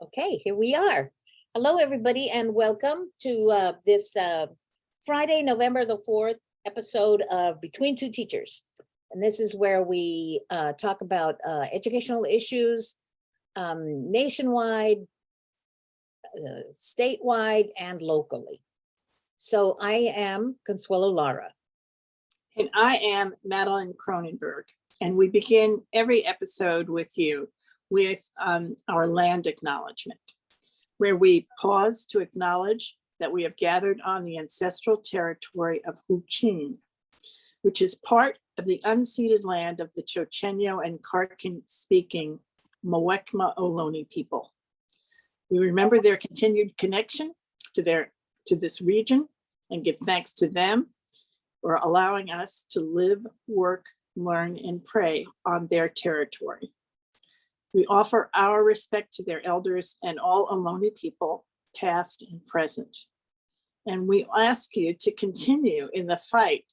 Okay, here we are. Hello, everybody, and welcome to this Friday, November the 4th episode of Between Two Teachers. And this is where we talk about educational issues nationwide, statewide, and locally. So I am Consuelo Lara. And I am Madeline Cronenberg. And we begin every episode with you with our land acknowledgement, where we pause to acknowledge that we have gathered on the ancestral territory of Huichin, which is part of the unceded land of the Chochenyo and Karkin speaking Muwekma Ohlone people. We remember their continued connection to this region and give thanks to them for allowing us to live, work, learn, and pray on their territory. We offer our respect to their elders and all Ohlone people, past and present. And we ask you to continue in the fight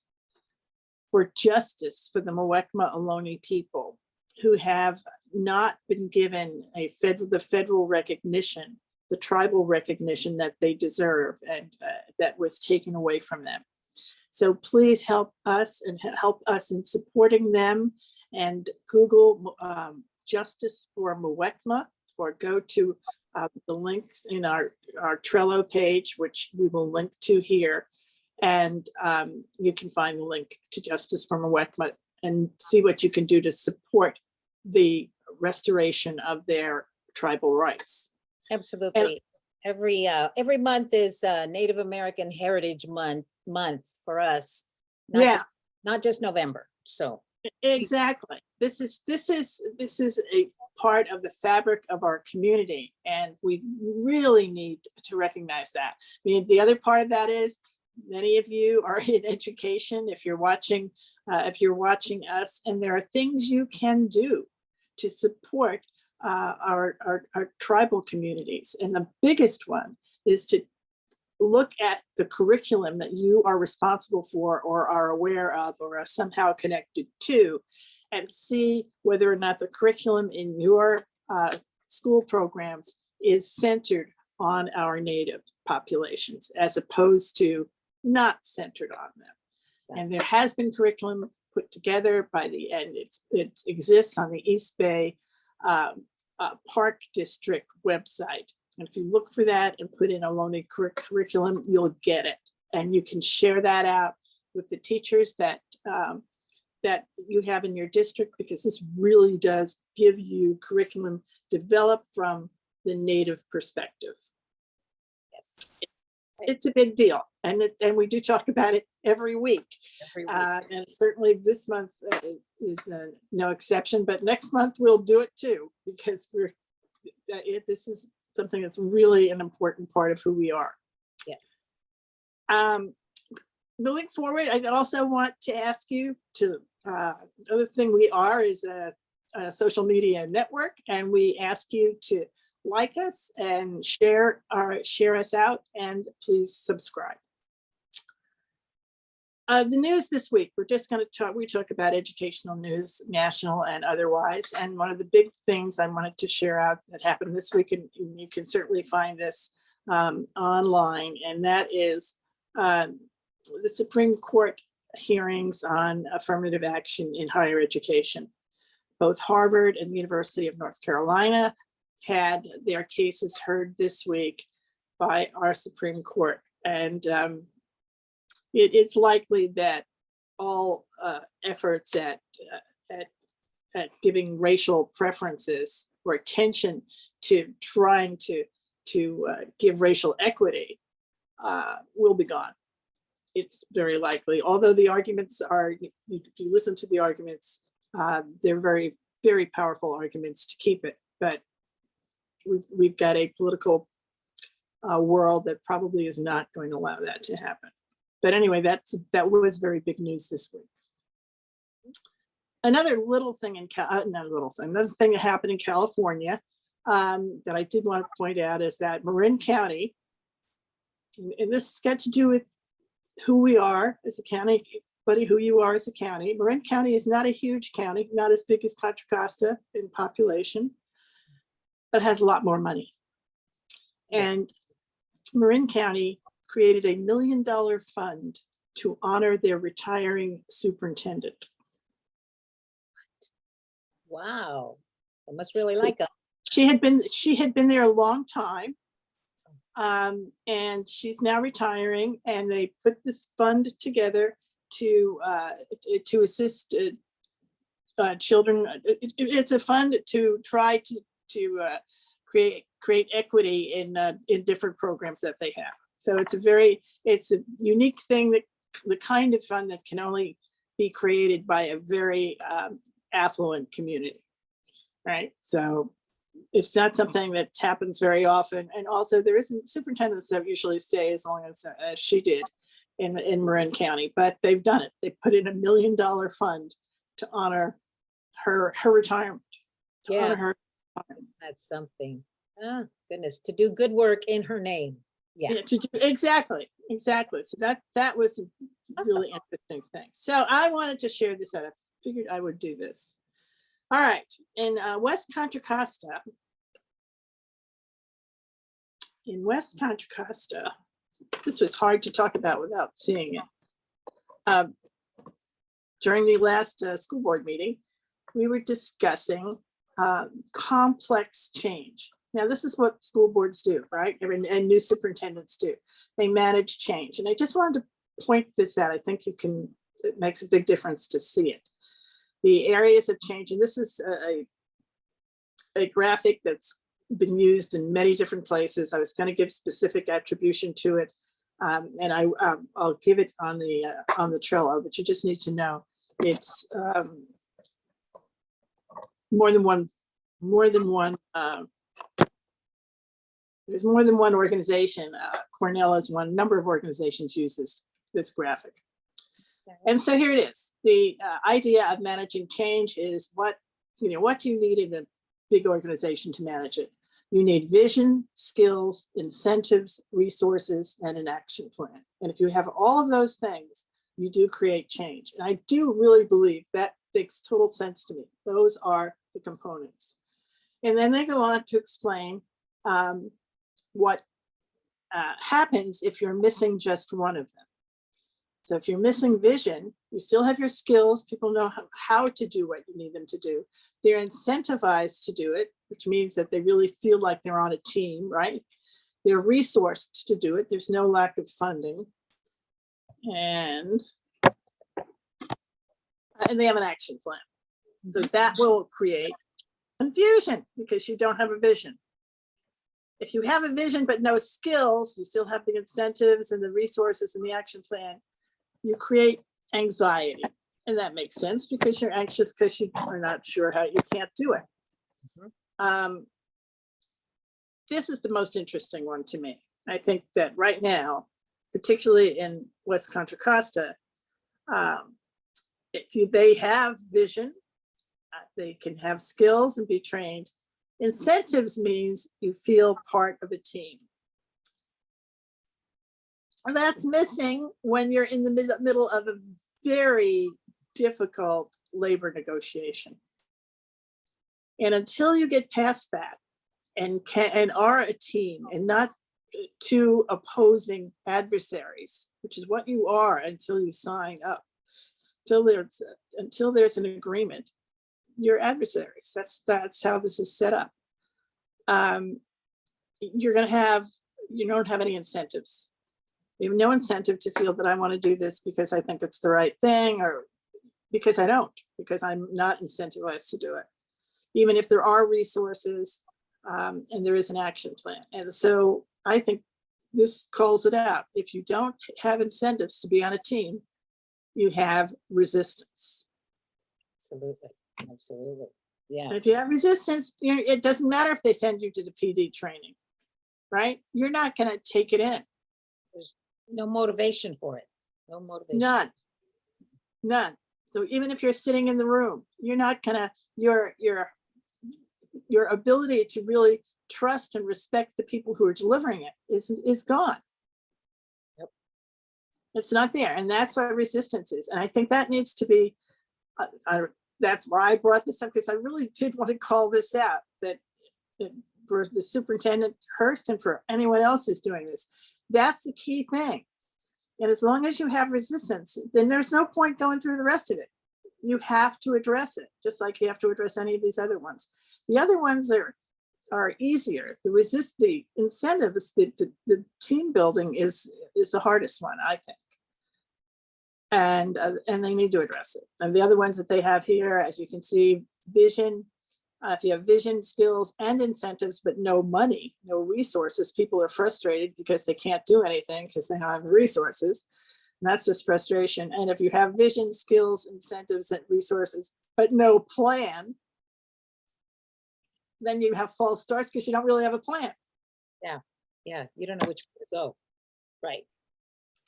for justice for the Muwekma Ohlone people who have not been given the federal recognition, the tribal recognition that they deserve, and that was taken away from them. So please help us in supporting them, and Google Justice for Muwekma, or go to the links in our Trello page, which we will link to here. And you can find the link to Justice for Muwekma and see what you can do to support the restoration of their tribal rights. Absolutely. Every month is Native American Heritage Month for us. Not just November. So exactly. This is a part of the fabric of our community, and we really need to recognize that. I mean, the other part of that is many of you are in education. If you're watching us, and there are things you can do to support our tribal communities, and the biggest one is to look at the curriculum that you are responsible for, or are aware of, or are somehow connected to, and see whether or not the curriculum in your school programs is centered on our Native populations, as opposed to not centered on them. And there has been curriculum put together by the end. It exists on the East Bay Park District website. And if you look for that and put in Ohlone curriculum, you'll get it. And you can share that out with the teachers that you have in your district, because this really does give you curriculum developed from the Native perspective. yes, It's a big deal. And we do talk about it every week. And certainly this month is no exception, but next month we'll do it too, because this is something that's really an important part of who we are. Yes. Moving forward, I also want to ask you to, another thing we are is a social media network, and we ask you to like us and share us out, and please subscribe. The news this week, we're just going to talk about educational news, national and otherwise. And one of the big things I wanted to share out that happened this week, and you can certainly find this online, and that is the Supreme Court hearings on affirmative action in higher education. Both Harvard and the University of North Carolina had their cases heard this week by our Supreme Court. And it is likely that all efforts at giving racial preferences or attention to trying to give racial equity will be gone. It's very likely, although the arguments are, if you listen to the arguments, they're very, very powerful arguments to keep it. But we've got a political world that probably is not going to allow that to happen. But anyway, that was very big news this week. Another thing that happened in California that I did want to point out is that Marin County, and this has got to do with who we are as a county, who you are as a county. Marin County is not a huge county, not as big as Contra Costa in population, but has a lot more money. And Marin County created $1 million fund to honor their retiring superintendent. Wow. I must really like them. She had been there a long time. And she's now retiring, and they put this fund together to assist children. It's a fund to try to create equity in different programs that they have. So it's a unique thing, that the kind of fund that can only be created by a very affluent community, right? So it's not something that happens very often. And also there isn't superintendents that usually stay as long as she did in Marin County, but they've done it. They put in $1 million fund to honor her retirement. Yeah. Honor her. That's something. Oh, goodness, to do good work in her name. Yeah. Yeah, exactly. So that was a really interesting thing. So I wanted to share this out. I figured I would do this. All right, in West Contra Costa, this was hard to talk about without seeing it. During the last school board meeting, we were discussing complex change. Now, this is what school boards do, right? And new superintendents do. They manage change. And I just wanted to point this out. I think it makes a big difference to see it. The areas of change, and this is a graphic that's been used in many different places. I was going to give specific attribution to it, and I'll give it on the Trello. But you just need to know it's more than one. There's more than one organization. Cornell is one. Number of organizations use this graphic. And so here it is. The idea of managing change is what do you need in a big organization to manage it? You need vision, skills, incentives, resources, and an action plan. And if you have all of those things, you do create change. And I do really believe that makes total sense to me. Those are the components. And then they go on to explain what happens if you're missing just one of them. So if you're missing vision, you still have your skills. People know how to do what you need them to do. They're incentivized to do it, which means that they really feel like they're on a team, right? They're resourced to do it. There's no lack of funding. And they have an action plan. So that will create confusion because you don't have a vision. If you have a vision but no skills, you still have the incentives and the resources and the action plan, you create anxiety. And that makes sense because you're anxious because you are not sure how you can't do it. This is the most interesting one to me. I think that right now, particularly in West Contra Costa, they have vision, they can have skills and be trained. Incentives means you feel part of a team. That's missing when you're in the middle of a very difficult labor negotiation. And until you get past that and are a team and not two opposing adversaries, which is what you are until you sign up, until there's an agreement, you're adversaries. That's how this is set up. You don't have any incentives. You have no incentive to feel that I want to do this because I think it's the right thing, or because I'm not incentivized to do it, even if there are resources and there is an action plan. And so I think this calls it out. If you don't have incentives to be on a team, you have resistance. Absolutely. Yeah. And if you have resistance, it doesn't matter if they send you to the PD training, right? You're not going to take it in. There's no motivation for it. No motivation. None. So even if you're sitting in the room, you're not gonna, your ability to really trust and respect the people who are delivering it is gone. Yep. It's not there. And that's what resistance is. And I think that needs to be, that's why I brought this up, because I really did want to call this out, that for the superintendent Hurst and for anyone else who's doing this. That's the key thing. And as long as you have resistance, then there's no point going through the rest of it. You have to address it, just like you have to address any of these other ones. The other ones are easier. The incentives, the team building is the hardest one, I think. And they need to address it. And the other ones that they have here, as you can see, vision. If you have vision, skills, and incentives, but no money, no resources, people are frustrated because they can't do anything because they don't have the resources. And that's just frustration. And if you have vision, skills, incentives, and resources, but no plan, then you have false starts because you don't really have a plan. Yeah, you don't know which way to go. Right.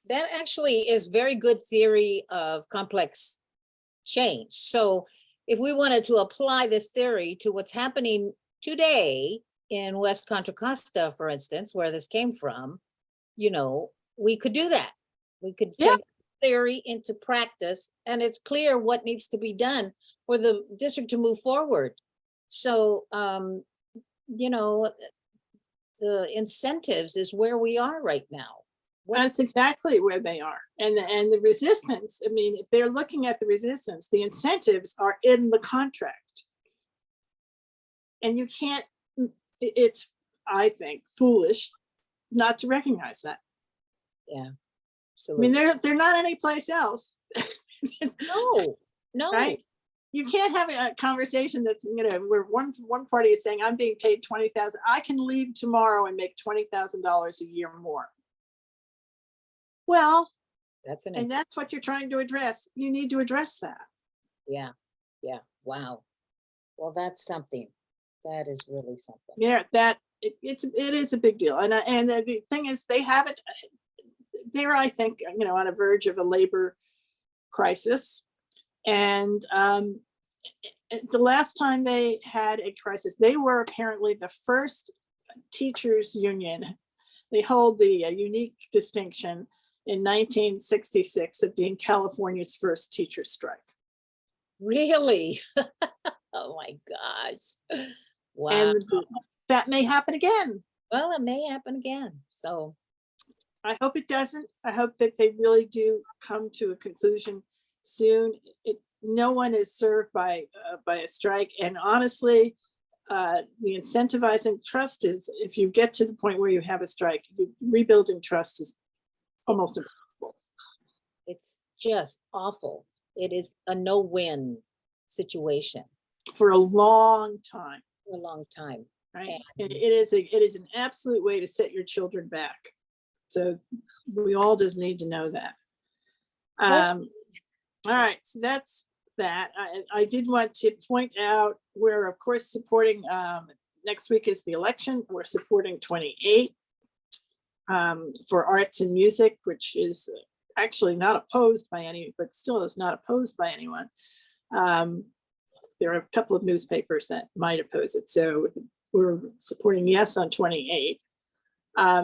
That actually is very good theory of complex change. So if we wanted to apply this theory to what's happening today in West Contra Costa, for instance, where this came from, we could do that. We could Yeah. take theory into practice, and it's clear what needs to be done for the district to move forward. So, the incentives is where we are right now. That's exactly where they are. And the resistance, I mean, if they're looking at the resistance, the incentives are in the contract. And you can't, it's, I think, foolish not to recognize that. Yeah. I Absolutely. mean, they're not anyplace else. No. Right? You can't have a conversation that's, where one party is saying, I'm being paid $20,000. I can leave tomorrow and make $20,000 a year more. Well, and that's what you're trying to address. You need to address that. Yeah. Wow. Well, that's something. That is really something. Yeah, it is a big deal. And the thing is, they have it. They're, I think, on a verge of a labor crisis. And the last time they had a crisis, they were apparently the first teachers union. They hold the unique distinction in 1966 of being California's first teacher strike. Really? Oh my gosh. Wow. And that may happen again. Well, it may happen again. So I hope it doesn't. I hope that they really do come to a conclusion soon. No one is served by a strike. And honestly, the incentivizing trust is, if you get to the point where you have a strike, rebuilding trust is almost impossible. it's just awful. It is a no-win situation For a long time. for a long time. Right. And- And it is an absolute way to set your children back. So we all just need to know that. All right, so that's that. I did want to point out, we're of course supporting, next week is the election. We're supporting 28 for arts and music, which is actually not opposed by any, but still is not opposed by anyone. There are a couple of newspapers that might oppose it. So we're supporting yes on 28. I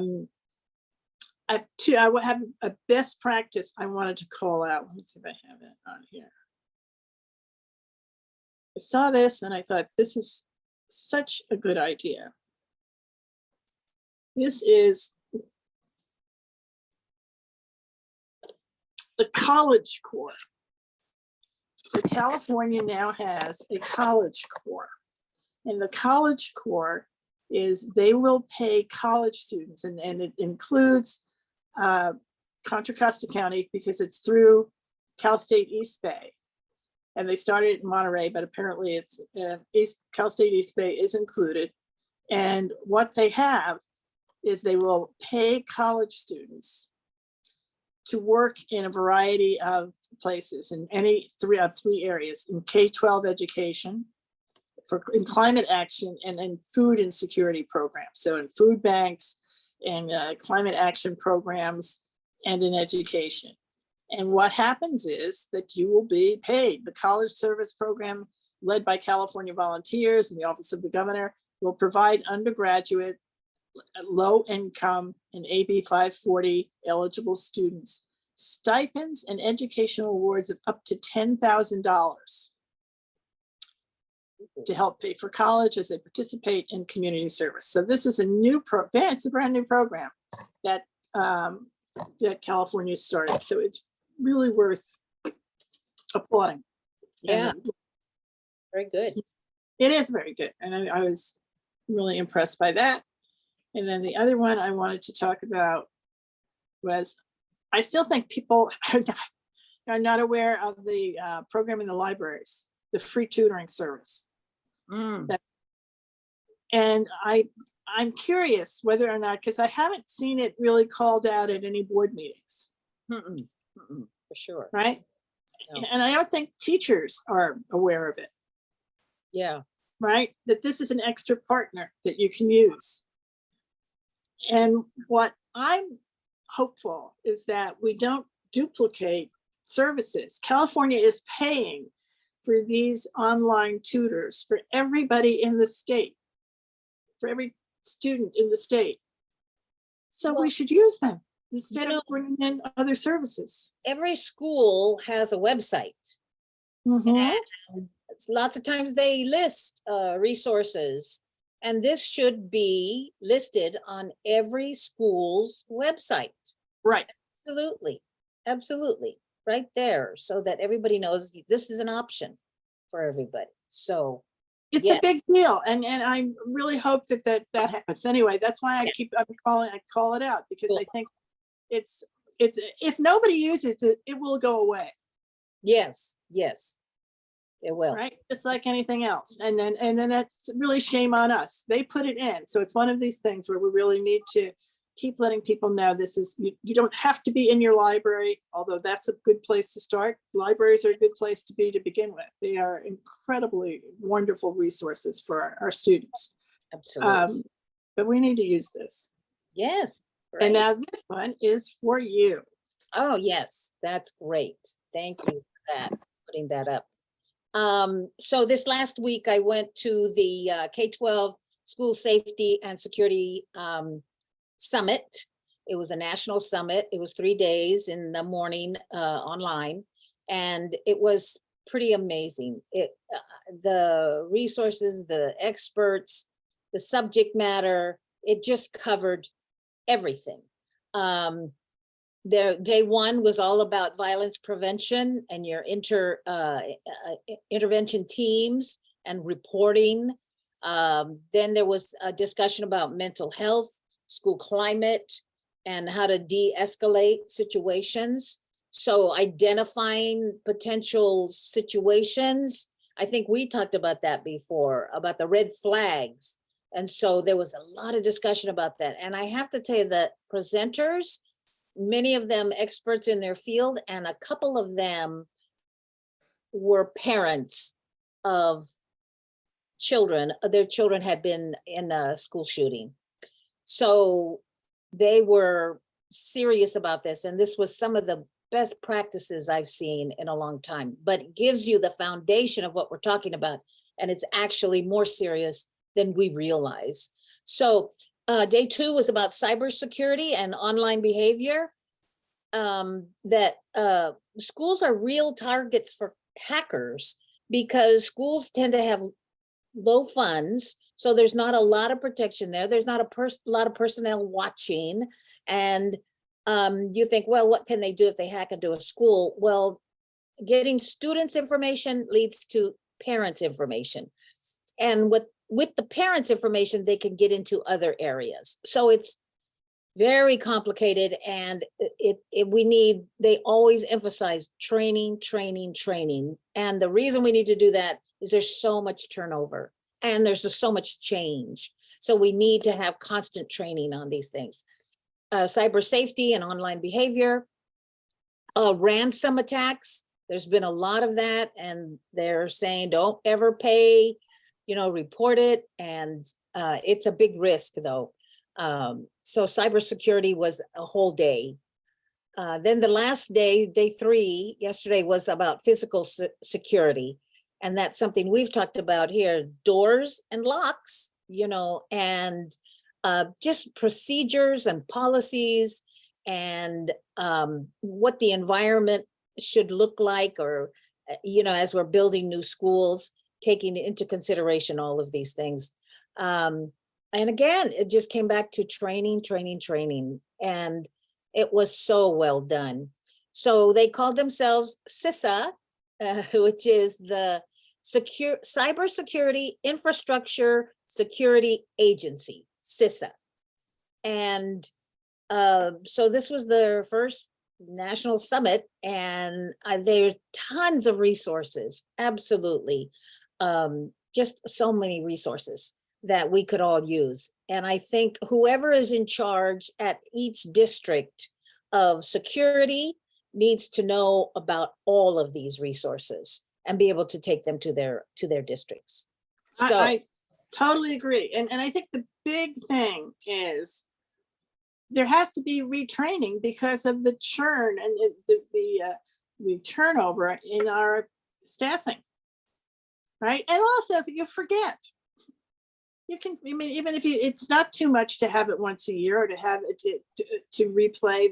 have a best practice I wanted to call out. Let me see if I have it on here. I saw this and I thought, this is such a good idea. This is the College Corps. So California now has a College Corps. And the College Corps is, they will pay college students, and it includes Contra Costa County, because it's through Cal State East Bay. And they started in Monterey, but apparently it's Cal State East Bay is included. And what they have is they will pay college students to work in a variety of places in any three areas: in K-12 education, in climate action, and in food insecurity programs. So in food banks, and climate action programs, and in education. And what happens is that you will be paid. The college service program, led by California Volunteers and the Office of the Governor, will provide undergraduate, low income, and AB 540 eligible students stipends and educational awards of up to $10,000. to help pay for college as they participate in community service. So this is a new program. It's a brand new program that that California started. So it's really worth applauding. Yeah, And very good. it is very good. And I was really impressed by that. And then the other one I wanted to talk about was, I still think people are not aware of the program in the libraries, the free tutoring service. Mm. And I'm curious whether or not, because I haven't seen it really called out at any board meetings, Mm-mm, mm-mm, for sure. right? No. And I don't think teachers are aware of it, Yeah, right? That this is an extra partner that you can use. And what I'm hopeful is that we don't duplicate services. California is paying for these online tutors for everybody in the state, for every student in the state. So Well, we should use them instead you know, of bringing in other services. every school has a website. Mhm. And lots of times they list resources, and this should be listed on every school's website. Right. Absolutely, absolutely, right there, so that everybody knows this is an option for everybody. So, It's yeah, a big deal. And I really hope that happens. Anyway, that's why I call it out, because Cool. I think it's if nobody uses it, it will go away. yes, yes, it will. Right, just like anything else. And then that's really shame on us. They put it in. So it's one of these things where we really need to keep letting people know this is, you don't have to be in your library, although that's a good place to start. Libraries are a good place to be to begin with. They are incredibly wonderful resources for our students. Absolutely. But we need to use this. Yes. And Right. now this one is for you. Oh, yes, that's great. Thank you for that, putting that up. So this last week I went to the K-12 School Safety and Security Summit. It was a national summit. It was 3 days in the morning online, and it was pretty amazing. The resources, the experts, the subject matter, it just covered everything. Their day one was all about violence prevention and your intervention teams and reporting. Then there was a discussion about mental health, school climate, and how to de-escalate situations. So identifying potential situations, I think we talked about that before, about the red flags. And so there was a lot of discussion about that. And I have to tell you that presenters, many of them experts in their field, and a couple of them were parents of children. Their children had been in a school shooting. So they were serious about this. And this was some of the best practices I've seen in a long time, but it gives you the foundation of what we're talking about. And it's actually more serious than we realize. So day two was about cybersecurity and online behavior. That schools are real targets for hackers because schools tend to have low funds. So there's not a lot of protection there. There's not a lot of personnel watching. And you think, well, what can they do if they hack into a school? Well, getting students' information leads to parents' information. And with the parents' information, they can get into other areas. So it's very complicated, and they always emphasize training. And the reason we need to do that is there's so much turnover and there's just so much change. So we need to have constant training on these things. Cyber safety and online behavior, ransom attacks. There's been a lot of that, and they're saying don't ever pay, report it. And it's a big risk though. So cybersecurity was a whole day. Then the last day, day three, yesterday, was about physical security. And that's something we've talked about here, doors and locks, and just procedures and policies and what the environment should look like, or, as we're building new schools, taking into consideration all of these things. And again, it just came back to training, training, training, and it was so well done. So they called themselves CISA, which is the Cybersecurity Infrastructure Security Agency, CISA. And so this was their first national summit, and there's tons of resources, absolutely. Just so many resources that we could all use. And I think whoever is in charge at each district of security needs to know about all of these resources and be able to take them to their districts. So I totally agree. And I think the big thing is there has to be retraining because of the churn and the turnover in our staffing, right? And also, if you forget, you can, I mean, even if it's not too much to have it once a year or to have it to replay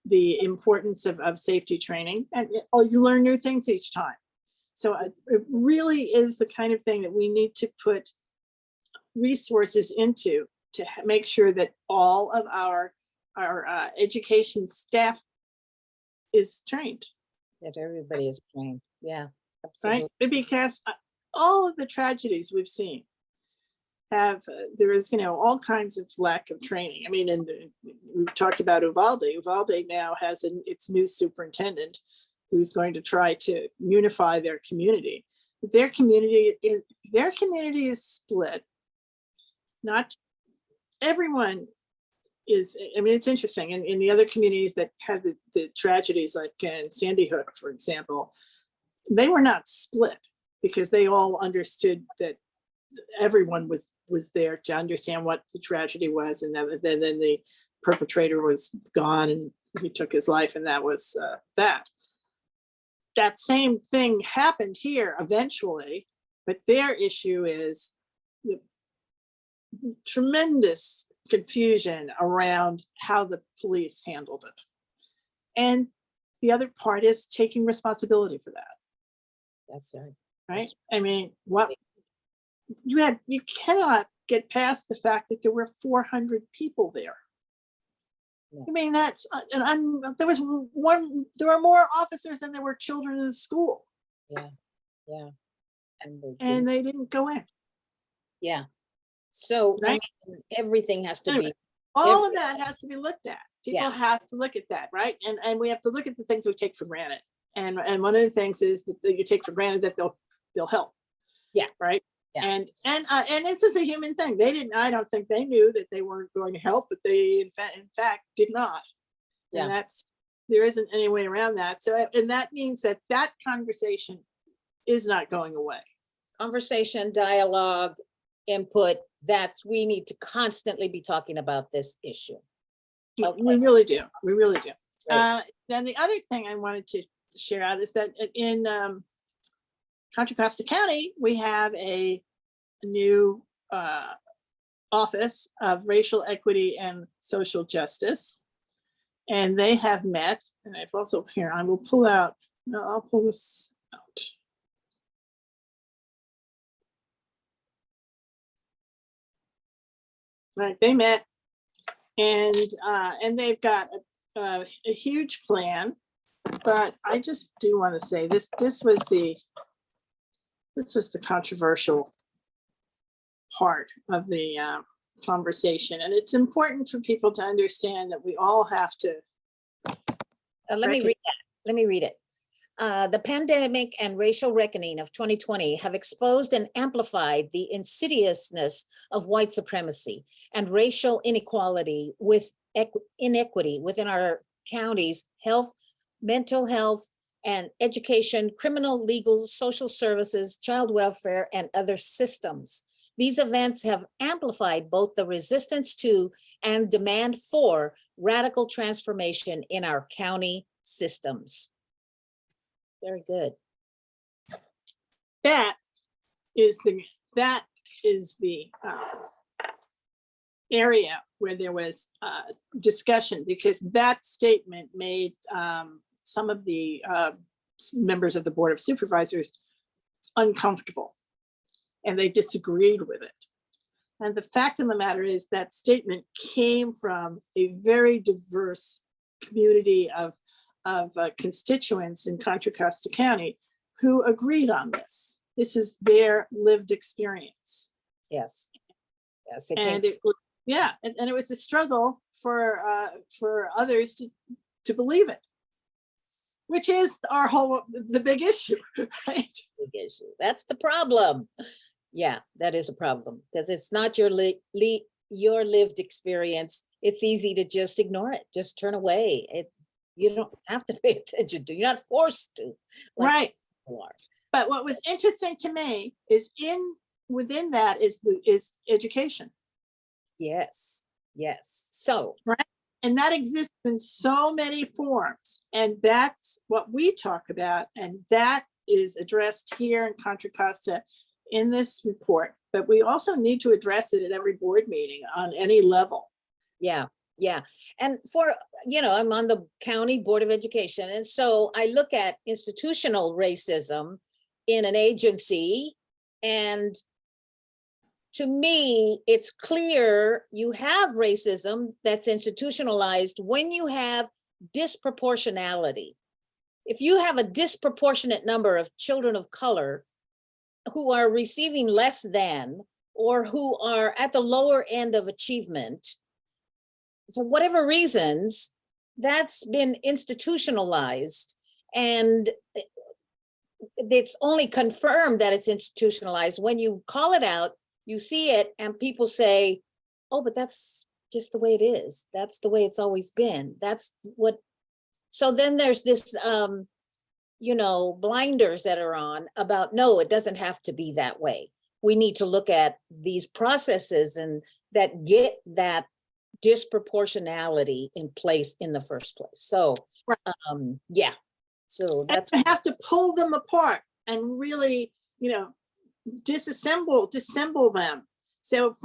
the importance of safety training, and you learn new things each time. So it really is the kind of thing that we need to put resources into to make sure that all of our education staff is trained. that everybody is trained. Yeah, Right? absolutely. Because all of the tragedies we've seen there is, all kinds of lack of training. I mean, and we've talked about Uvalde. Uvalde now has its new superintendent who's going to try to unify their community. Their community is split. Not everyone is, I mean, it's interesting. In the other communities that had the tragedies, like in Sandy Hook, for example, they were not split because they all understood that everyone was there to understand what the tragedy was, and then the perpetrator was gone and he took his life, and that was that same thing happened here eventually, but their issue is the tremendous confusion around how the police handled it. And the other part is taking responsibility for that, That's right. right? I mean, what you cannot get past the fact that there were 400 people there. Yeah. I mean, that's there were more officers than there were children in the school, Yeah, yeah. and they didn't go in. Yeah. So I Right? mean, everything has to Anyway, be, all of that has to be looked at. People Yeah. have to look at that, right? And we have to look at the things we take for granted. And one of the things is that you take for granted that they'll help. Yeah. Right. Yeah. And this is a human thing. I don't think they knew that they weren't going to help, but they in fact did not. Yeah. And there isn't any way around that. So, and that means that conversation is not going away. conversation, dialogue, input. We need to constantly be talking about this issue. Okay. We really do. We really do. Right. Then the other thing I wanted to share out is that in Contra Costa County, we have a new office of racial equity and social justice. And they have met, and I've also here, I'll pull this out. Right, they met, and they've got a huge plan, but I just do want to say this was the controversial part of the conversation, and it's important for people to understand that we all have to. Let me read that. Let me read it. The pandemic and racial reckoning of 2020 have exposed and amplified the insidiousness of white supremacy and racial inequality with inequity within our counties, health, mental health, and education, criminal, legal, social services, child welfare, and other systems. These events have amplified both the resistance to and demand for radical transformation in our county systems. Very good. That is the area where there was discussion, because that statement made some of the members of the Board of Supervisors uncomfortable and they disagreed with it. And the fact of the matter is that statement came from a very diverse community of constituents in Contra Costa County who agreed on this. This is their lived experience. Yes. Yes. And it was, yeah, and it was a struggle for others to believe it, which is the big issue, right? Big issue. That's the problem. Yeah, that is a problem because it's not your lived experience. It's easy to just ignore it, just turn away. You don't have to pay attention to. You're not forced to. Like Right. people are. But what was interesting to me is within that is education. Yes. Yes. So. Right. And that exists in so many forms. And that's what we talk about. And that is addressed here in Contra Costa in this report. But we also need to address it at every board meeting on any level. Yeah. Yeah. And I'm on the county board of education. And so I look at institutional racism in an agency. And to me, it's clear you have racism that's institutionalized when you have disproportionality. If you have a disproportionate number of children of color who are receiving less than, or who are at the lower end of achievement, for whatever reasons, that's been institutionalized, and it's only confirmed that it's institutionalized when you call it out, you see it, and people say, oh, but that's just the way it is. That's the way it's always been. That's what, so then there's this, blinders that are on about, no, it doesn't have to be that way. We need to look at these processes and that get that disproportionality in place in the first place. So, right. Yeah. So that's, and have to pull them apart and really, disassemble them. So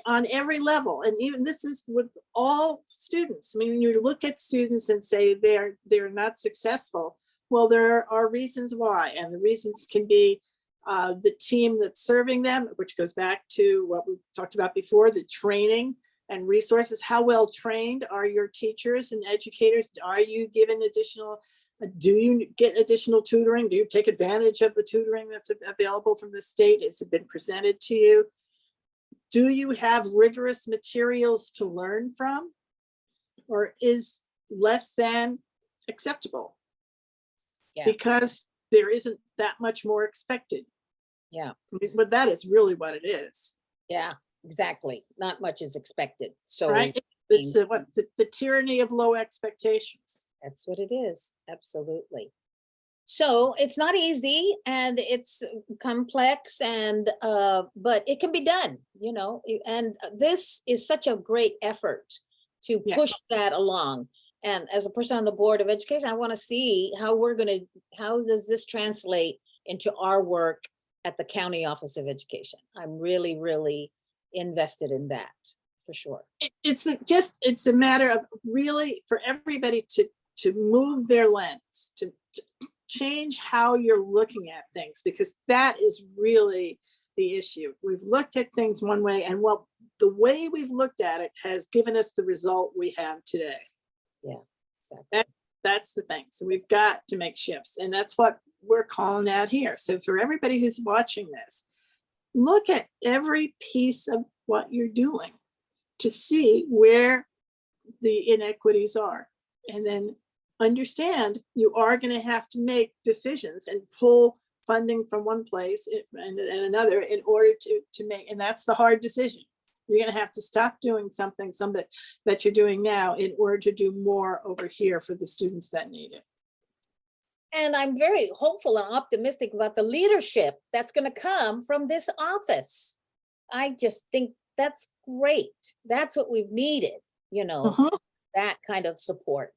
on every level, and even this is with all students. I mean, when you look at students and say they're not successful, well, there are reasons why, and the reasons can be the team that's serving them, which goes back to what we talked about before, the training and resources. How well trained are your teachers and educators? Are you given do you get additional tutoring? Do you take advantage of the tutoring that's available from the state? Has it been presented to you? Do you have rigorous materials to learn from? Or is less than acceptable? Yeah. Because there isn't that much more expected. Yeah. But that is really what it is. Yeah, exactly. Not much is expected. So right? It's the tyranny of low expectations. That's what it is. Absolutely. So it's not easy and it's complex, and but it can be done, and this is such a great effort to push that along. And as a person on the board of education, I want to see how does this translate into our work at the County Office of Education. I'm really, really invested in that, for sure. It's a matter of really for everybody to move their lens, to change how you're looking at things, because that is really the issue. We've looked at things one way, and the way we've looked at it has given us the result we have today. Yeah, exactly. That's the thing. So we've got to make shifts, and that's what we're calling out here. So for everybody who's watching this, look at every piece of what you're doing to see where the inequities are, and then understand you are going to have to make decisions and pull funding from one place and another in order to make, and that's the hard decision. You're going to have to stop doing something that you're doing now in order to do more over here for the students that need it. And I'm very hopeful and optimistic about the leadership that's going to come from this office. I just think that's great. That's what we've needed, that kind of support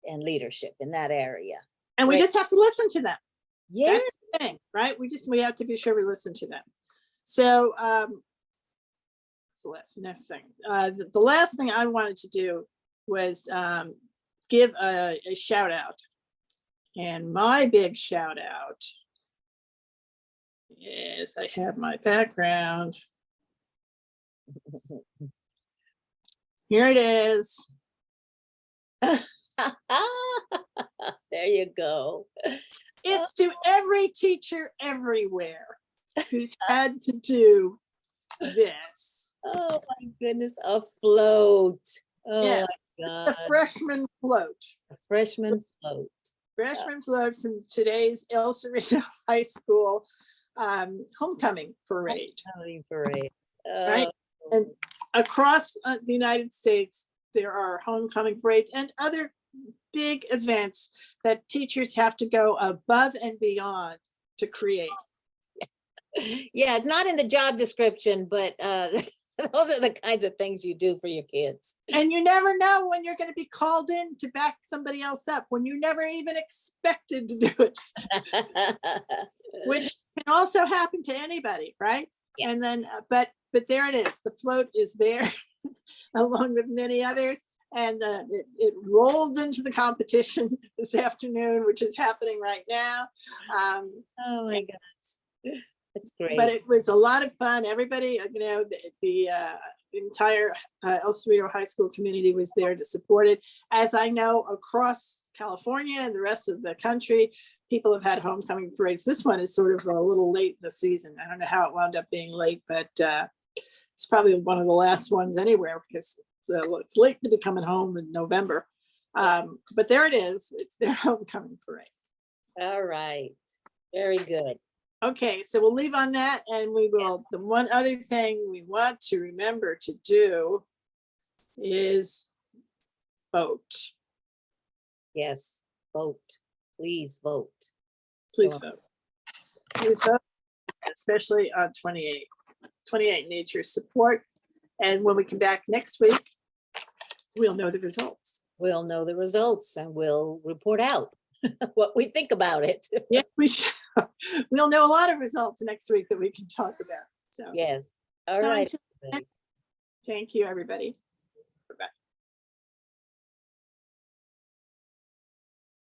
and leadership in that area. And we just have to listen to them. Yeah. That's the thing, right? We have to be sure we listen to them. So next thing. The last thing I wanted to do was give a shout out. And my big shout out Yes, I have my background. Here it is. There you go. It's to every teacher everywhere who's had to do this. Oh my goodness, a float. Oh Yeah, my the God, freshman float. a freshman float. Freshman float from today's El Cerrito High School homecoming parade, Homecoming parade. right? Oh, And across the United States, there are homecoming parades and other big events that teachers have to go above and beyond to create. yeah, not in the job description, but those are the kinds of things you do for your kids. And you never know when you're going to be called in to back somebody else up, when you never even expected to do it, which can also happen to anybody, right? Yeah. And then, but there it is. The float is there along with many others. And it rolled into the competition this afternoon, which is happening right now. Oh my gosh, that's great. But it was a lot of fun. Everybody, the entire El Cerrito High School community was there to support it. As I know, across California and the rest of the country, people have had homecoming parades. This one is sort of a little late in the season. I don't know how it wound up being late, but it's probably one of the last ones anywhere because it's late to be coming home in November. But there it is. It's their homecoming parade. All right, very good. Okay, so we'll leave on that, and we will, Yes. the one other thing we want to remember to do is vote. Yes, vote. Please vote. Please So- vote. Please vote, especially on 28. 28 needs your support. And when we come back next week, we'll know the results. We'll know the results and we'll report out what we think about it. Yeah, we should. We'll know a lot of results next week that we can talk about. So, Yes, all So right. until- thank you, everybody.